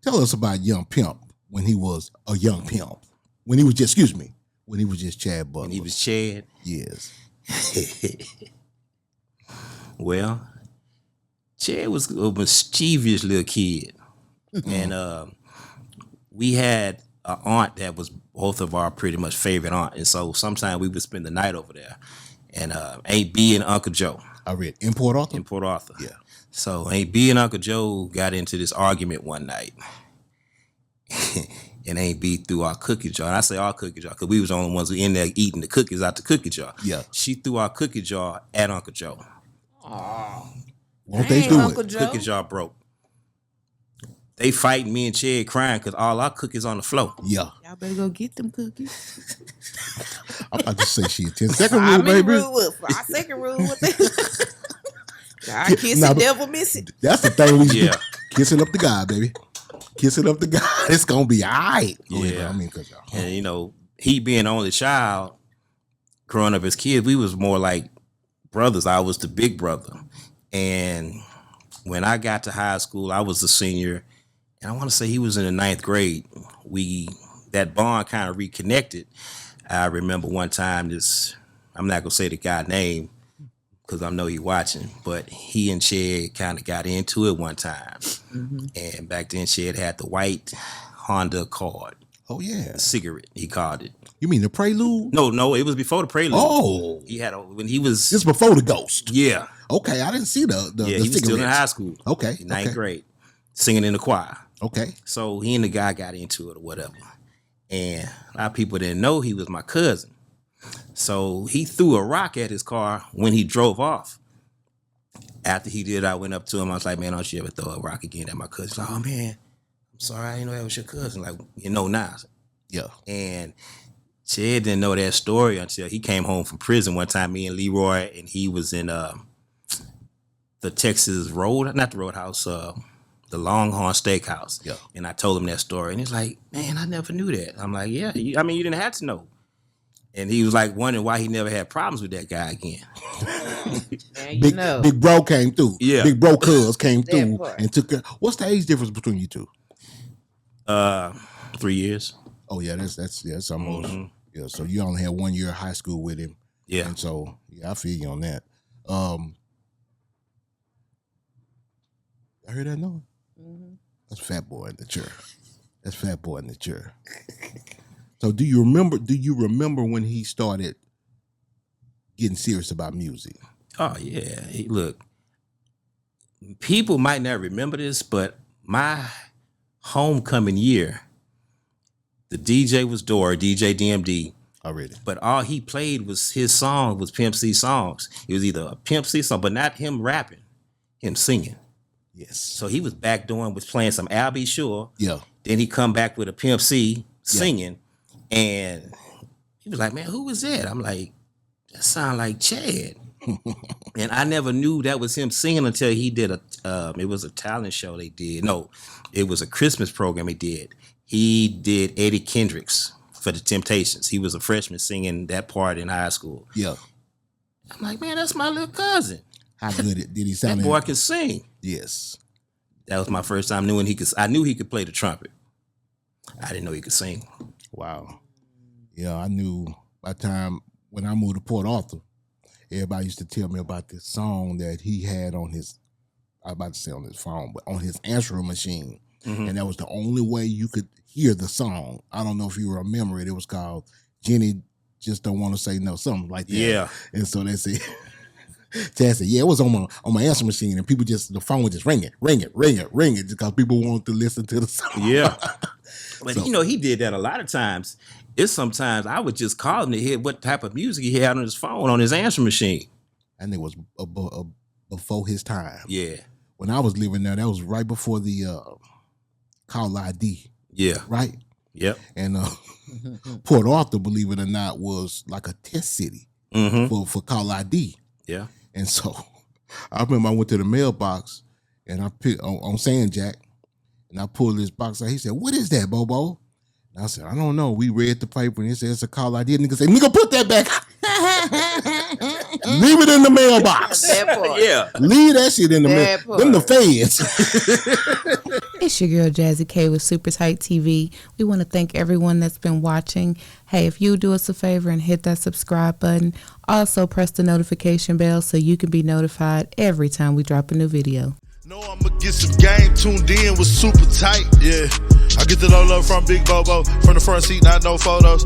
Tell us about Young Pimp when he was a young pimp. When he was just, when he was just Chad Butler. When he was Chad? Yes. Well, Chad was a mischievous little kid. And we had an aunt that was both of our pretty much favorite aunt. And so sometimes we would spend the night over there. And Aunt B and Uncle Joe. I read in Port Arthur? In Port Arthur. Yeah. So Aunt B and Uncle Joe got into this argument one night. And Aunt B threw our cookie jar. And I say our cookie jar because we was the only ones who in there eating the cookies out the cookie jar. Yeah. She threw our cookie jar at Uncle Joe. Oh. Won't they do Uncle it? Joe. Cookie jar broke. They fighting, me and Chad crying because all our cookies on the floor. Yeah. Y'all better go get them cookies. I'm about to say shit. 10 second rule, baby. Our second rule with that. God kiss the devil miss it. That's the thing we do. Kissing up the God, baby. Kissing up the God. It's going to be all right. Yeah. I mean, cause and you know, he being the only child, growing up as kids, we was more like brothers. I was the big brother. And when I got to high school, I was a senior. And I want to say he was in the 9th grade. That bond kind of reconnected. I remember one time I'm not going to say the guy's name because I know he's watching, but he and Chad kind of got into it one time. Mm-hmm. And back then, Chad had the white Honda Accord. Oh, yeah. A cigarette, he called it. You mean the Prelude? No, it was before the Prelude. Oh. He had when he was... This before the Ghost. Yeah. Okay, I didn't see the he was still in high school. Okay. 9th grade, singing in the choir. Okay. So he and the guy got into it or whatever. And a lot of people didn't know he was my cousin. So he threw a rock at his car when he drove off. After he did, I went up to him. I was like, man, don't you ever throw a rock again at my cousin? He's like, oh, man, I'm sorry. I didn't know that was your cousin. Like, you know now. Yeah. And Chad didn't know that story until he came home from prison one time, me and Leroy, and he was in the Texas Road, not the Roadhouse, the Longhorn Steakhouse. Yeah. And I told him that story. And he's like, man, I never knew that. I'm like, yeah, you didn't have to know. And he was like wondering why he never had problems with that guy again. Big bro came through. Yeah. Big bro cuz came through and took care. What's the age difference between you two? 3 years. Oh yeah, that's almost yeah. So you only had 1 year of high school with him. Yeah. And so yeah, I feel you on that. I heard that noise. Mm-hmm. That's Fat Boy in the chair. That's Fat Boy in the chair. So do you remember when he started getting serious about music? Oh yeah. Hey, look, people might not remember this, but my homecoming year, the DJ was DJ DMD. Already. But all he played was his song, was Pimp C songs. It was either a Pimp C song, but not him rapping, him singing. Yes. So he was playing some Al B. Sure. Yeah. Then he come back with a Pimp C singing. And he was like, man, who was that? I'm like, that sound like Chad. And I never knew that was him singing until he did it was a talent show they did. No, it was a Christmas program he did. He did Eddie Kendricks for the Temptations. He was a freshman singing that part in high school. Yeah. I'm like, man, that's my little cousin. How good did he sound? That boy can sing. Yes. That was my first time knowing I knew he could play the trumpet. I didn't know he could sing. Wow. Yeah, I knew by the time when I moved to Port Arthur, everybody used to tell me about this song that he had on his, I was about to say on his phone, but on his answering machine. Mm-hmm. And that was the only way you could hear the song. I don't know if you remember it. It was called Jenny Just Don't Want to Say No, something like that. Yeah. And so they said, Chad said, yeah, it was on my answer machine, and the phone would just ring it, because people wanted to listen to the song. Yeah. But he did that a lot of times. It's sometimes I would just call him to hear what type of music he had on his phone, on his answer machine. And it was before his time. Yeah. When I was living there, that was right before the call ID. Yeah. Right? Yep. And Port Arthur, believe it or not, was like a test city for call ID. Yeah. And so I remember I went to the mailbox and I picked on Sand Jack, and I pulled this box out. He said, "What is that, Bobo?" And I said, "I don't know." We read the paper and it said it's a call ID. Nigga said, "Nigga, put that back. Leave it in the mailbox." That part. Yeah. Leave that shit in the mail. Them the feds. It's your girl Jazzy K with Super Tight TV. We want to thank everyone that's been watching. Hey, if you do us a favor and hit that subscribe button, also press the notification bell so you can be notified every time we drop a new video. Know I'ma get some game tuned in with Super Tight, yeah. I get the low from Big Bobo, from the front seat, not no photos.